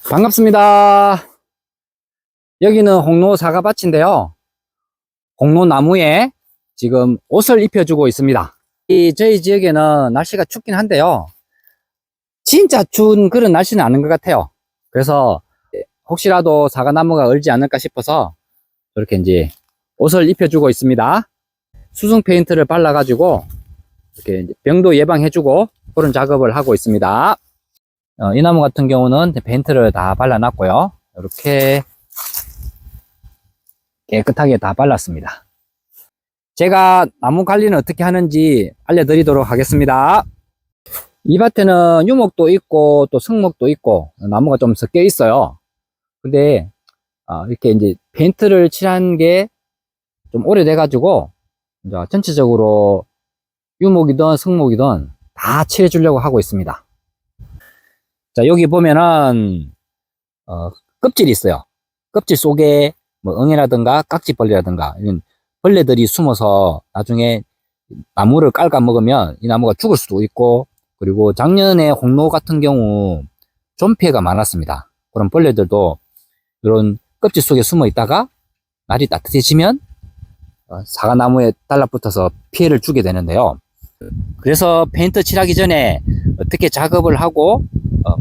반갑습니다. 여기는 홍로 사과밭인데요. 홍로 나무에 지금 옷을 입혀주고 있습니다. 저희 지역에는 날씨가 춥긴 한데요. 진짜 추운 그런 날씨는 아닌 것 같아요. 그래서 혹시라도 사과나무가 얼지 않을까 싶어서 이렇게 이제 옷을 입혀주고 있습니다. 수성 페인트를 발라가지고 이렇게 병도 예방해주고 그런 작업을 하고 있습니다. 이 나무 같은 경우는 페인트를 다 발라놨고요. 이렇게 깨끗하게 다 발랐습니다. 제가 나무 관리는 어떻게 하는지 알려드리도록 하겠습니다. 이 밭에는 유목도 있고 또 성목도 있고 나무가 좀 섞여 있어요. 근데 이렇게 이제 페인트를 칠한 게 좀 오래돼 가지고 이제 전체적으로 유목이든 성목이든 다 칠해 주려고 하고 있습니다. 자, 여기 보면은 껍질이 있어요. 껍질 속에 뭐 응애라든가 깍지벌레라든가 이런 벌레들이 숨어서 나중에 나무를 깔아 먹으면 이 나무가 죽을 수도 있고, 그리고 작년에 홍로 같은 경우 존피해가 많았습니다. 그런 벌레들도 이런 껍질 속에 숨어 있다가 날이 따뜻해지면 사과나무에 달라붙어서 피해를 주게 되는데요. 그래서 페인트 칠하기 전에 어떻게 작업을 하고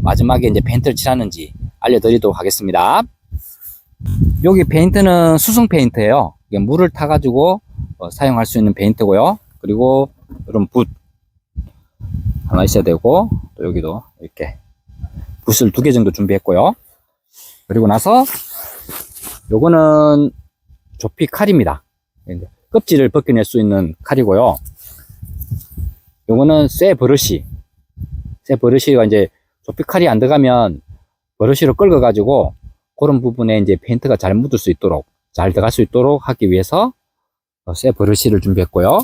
마지막에 이제 페인트를 칠하는지 알려드리도록 하겠습니다. 여기 페인트는 수성 페인트예요. 물을 타가지고 사용할 수 있는 페인트고요. 그리고 이런 붓 하나 있어야 되고, 또 여기도 이렇게 붓을 2개 정도 준비했고요. 그리고 나서 요거는 조피 칼입니다. 껍질을 벗겨낼 수 있는 칼이고요. 요거는 쇠 버러시. 쇠 버러시가 이제 조피 칼이 안 들어가면 버러시로 끌어 가지고 그런 부분에 이제 페인트가 잘 묻을 수 있도록, 잘 들어갈 수 있도록 하기 위해서 쇠 버러시를 준비했고요.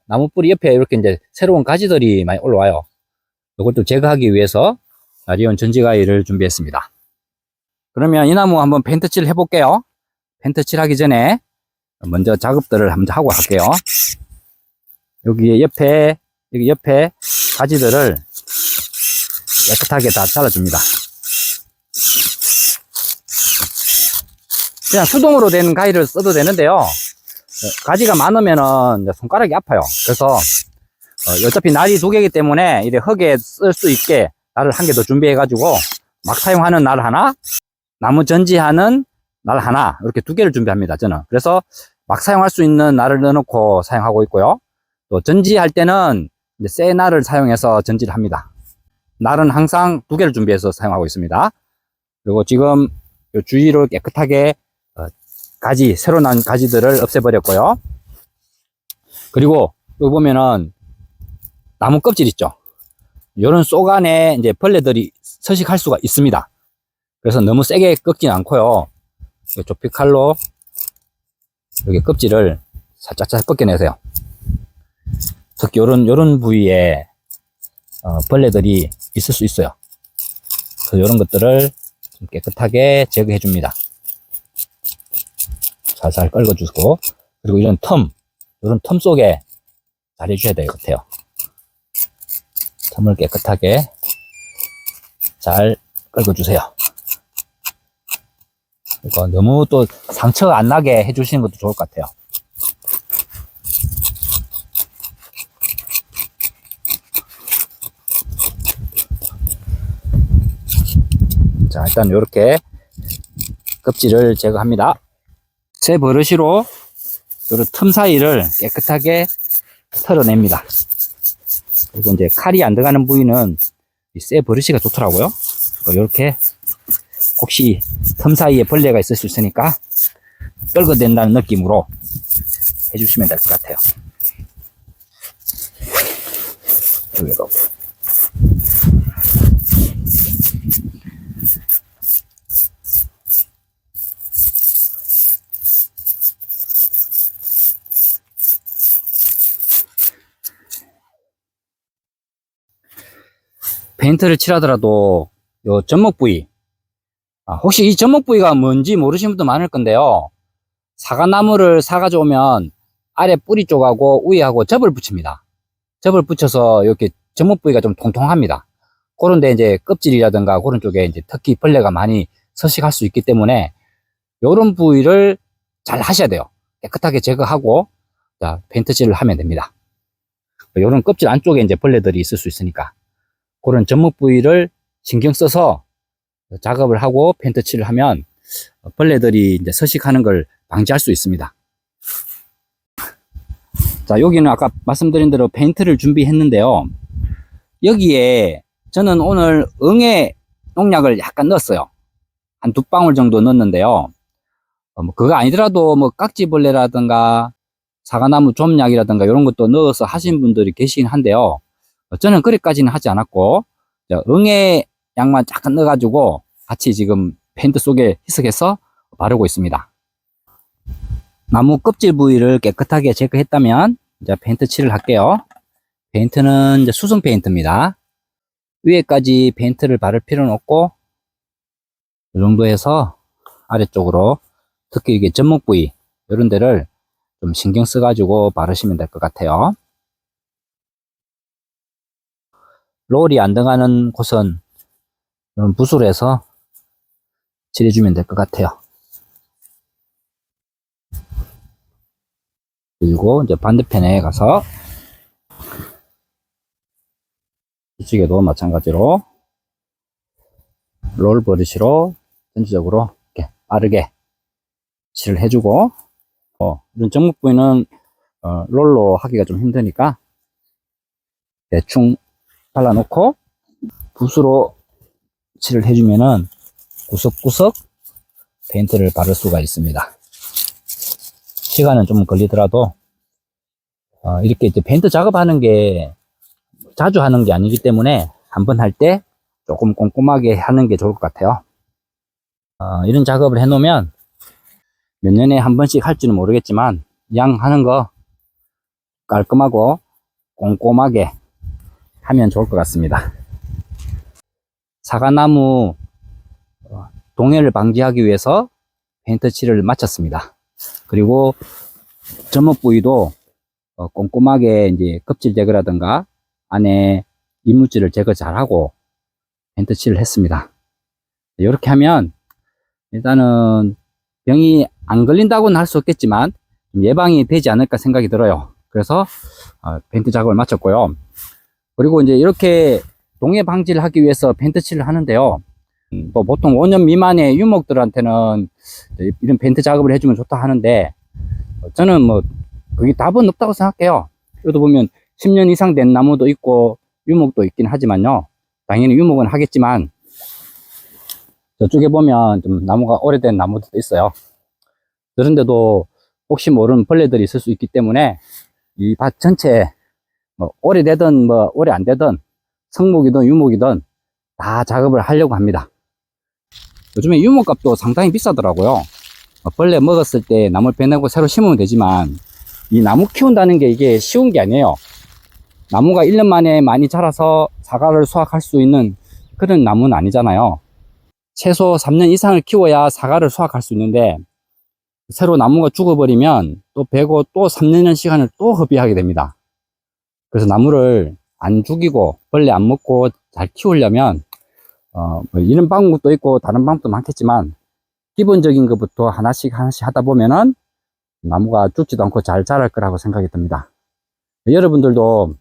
나무 뿌리 옆에 이렇게 이제 새로운 가지들이 많이 올라와요. 이것도 제거하기 위해서 라리온 전지가위를 준비했습니다. 그러면 이 나무 한번 페인트 칠 해볼게요. 페인트 칠 하기 전에 먼저 작업들을 한번 하고 갈게요. 여기 옆에 가지들을 깨끗하게 다 잘라줍니다. 그냥 수동으로 된 가위를 써도 되는데요. 가지가 많으면은 손가락이 아파요. 그래서 어차피 날이 2개이기 때문에 이래 흙에 쓸 수 있게 날을 1개 더 준비해가지고 막 사용하는 날 하나, 나무 전지하는 날 하나, 이렇게 2개를 준비합니다, 저는. 그래서 막 사용할 수 있는 날을 넣어놓고 사용하고 있고요. 또 전지할 때는 이제 새 날을 사용해서 전지를 합니다. 날은 항상 2개를 준비해서 사용하고 있습니다. 그리고 지금 요 주위를 깨끗하게 새로 난 가지들을 없애버렸고요. 그리고 여기 보면은 나무 껍질 있죠. 요런 속 안에 이제 벌레들이 서식할 수가 있습니다. 그래서 너무 세게 꺾진 않고요. 조피칼로 여기 껍질을 살짝 벗겨내세요. 특히 요런 부위에 벌레들이 있을 수 있어요. 그래서 요런 것들을 좀 깨끗하게 제거해 줍니다. 살살 긁어주고, 그리고 이런 요런 텀 속에 잘 해주셔야 될 것 같아요. 텀을 깨끗하게 잘 긁어주세요. 이거 너무 또 상처 안 나게 해주시는 것도 좋을 것 같아요. 자, 일단 이렇게 껍질을 제거합니다. 쇠 버러시로 요런 틈 사이를 깨끗하게 털어냅니다. 그리고 이제 칼이 안 들어가는 부위는 이 쇠 버러시가 좋더라고요. 이렇게 혹시 틈 사이에 벌레가 있을 수 있으니까 떨궈댄다는 느낌으로 해주시면 될 것 같아요. 여기로. 페인트를 칠하더라도 요 접목 부위, 혹시 이 접목 부위가 뭔지 모르시는 분도 많을 건데요. 사과나무를 사가져 오면 아래 뿌리 쪽하고 위하고 접을 붙입니다. 접을 붙여서 이렇게 접목 부위가 좀 통통합니다. 그런 데 이제 껍질이라든가 그런 쪽에 이제 특히 벌레가 많이 서식할 수 있기 때문에 요런 부위를 잘 하셔야 돼요. 깨끗하게 제거하고 자, 페인트 칠을 하면 됩니다. 요런 껍질 안쪽에 이제 벌레들이 있을 수 있으니까 그런 접목 부위를 신경 써서 작업을 하고 페인트 칠을 하면 벌레들이 이제 서식하는 걸 방지할 수 있습니다. 자, 여기는 아까 말씀드린 대로 페인트를 준비했는데요. 여기에 저는 오늘 응애 농약을 약간 넣었어요. 한 2방울 정도 넣었는데요. 뭐 그거 아니더라도 뭐 깍지벌레라든가 사과나무 좀약이라든가 이런 것도 넣어서 하신 분들이 계시긴 한데요. 저는 그렇게까지는 하지 않았고 응애 약만 약간 넣어가지고 같이 지금 페인트 속에 희석해서 바르고 있습니다. 나무 껍질 부위를 깨끗하게 제거했다면 이제 페인트 칠을 할게요. 페인트는 이제 수성 페인트입니다. 위에까지 페인트를 바를 필요는 없고 이 정도 해서 아래쪽으로 특히 이게 접목 부위 이런 데를 좀 신경 써 가지고 바르시면 될 것 같아요. 롤이 안 들어가는 곳은 이런 붓으로 해서 칠해주면 될 것 같아요. 그리고 이제 반대편에 가서 이쪽에도 마찬가지로 롤 버릇으로 전체적으로 이렇게 빠르게 칠을 해주고 이런 접목 부위는 롤로 하기가 좀 힘드니까 대충 발라놓고 붓으로 칠을 해주면은 구석구석 페인트를 바를 수가 있습니다. 시간은 좀 걸리더라도 이렇게 이제 페인트 작업하는 게 자주 하는 게 아니기 때문에 한번 할 때 조금 꼼꼼하게 하는 게 좋을 것 같아요. 이런 작업을 해 놓으면 몇 년에 한 번씩 할지는 모르겠지만 양 하는 거 깔끔하고 꼼꼼하게 하면 좋을 것 같습니다. 사과나무 동해를 방지하기 위해서 페인트 칠을 마쳤습니다. 그리고 접목 부위도 꼼꼼하게 이제 껍질 제거라든가 안에 이물질을 제거 잘하고 페인트 칠을 했습니다. 이렇게 하면 일단은 병이 안 걸린다고는 할 수 없겠지만 예방이 되지 않을까 생각이 들어요. 그래서 페인트 작업을 마쳤고요. 그리고 이제 이렇게 동해 방지를 하기 위해서 페인트 칠을 하는데요. 뭐 보통 5년 미만의 유목들한테는 이런 페인트 작업을 해주면 좋다 하는데 저는 뭐 그게 답은 없다고 생각해요. 여기도 보면 10년 이상 된 나무도 있고 유목도 있긴 하지만요. 당연히 유목은 하겠지만 저쪽에 보면 좀 나무가 오래된 나무들도 있어요. 그런데도 혹시 모르는 벌레들이 있을 수 있기 때문에 이 밭 전체에 뭐 오래되든 뭐 오래 안 되든 성목이든 유목이든 다 작업을 하려고 합니다. 요즘에 유목값도 상당히 비싸더라고요. 벌레 먹었을 때 나무를 베내고 새로 심으면 되지만 이 나무 키운다는 게 이게 쉬운 게 아니에요. 나무가 1년 만에 많이 자라서 사과를 수확할 수 있는 그런 나무는 아니잖아요. 최소 3년 이상을 키워야 사과를 수확할 수 있는데 새로 나무가 죽어버리면 또 베고 또 3년 시간을 또 허비하게 됩니다. 그래서 나무를 안 죽이고 벌레 안 먹고 잘 키우려면 뭐 이런 방법도 있고 다른 방법도 많겠지만 기본적인 것부터 하나씩 하다 보면은 나무가 죽지도 않고 잘 자랄 거라고 생각이 듭니다. 여러분들도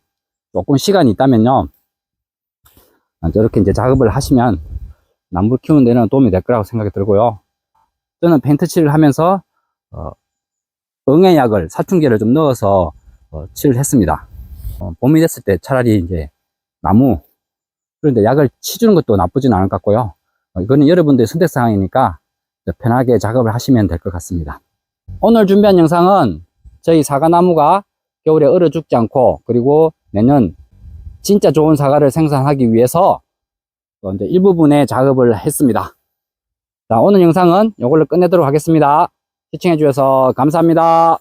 조금 시간이 있다면요 저렇게 이제 작업을 하시면 나무를 키우는 데는 도움이 될 거라고 생각이 들고요. 저는 페인트 칠을 하면서 응애약을 사춘기를 좀 넣어서 칠을 했습니다. 봄이 됐을 때 차라리 이제 나무 그런데 약을 치주는 것도 나쁘진 않을 것 같고요. 이거는 여러분들의 선택 사항이니까 편하게 작업을 하시면 될 것 같습니다. 오늘 준비한 영상은 저희 사과나무가 겨울에 얼어 죽지 않고 그리고 내년 진짜 좋은 사과를 생산하기 위해서 이제 일부분의 작업을 했습니다. 자, 오늘 영상은 이걸로 끝내도록 하겠습니다. 시청해 주셔서 감사합니다.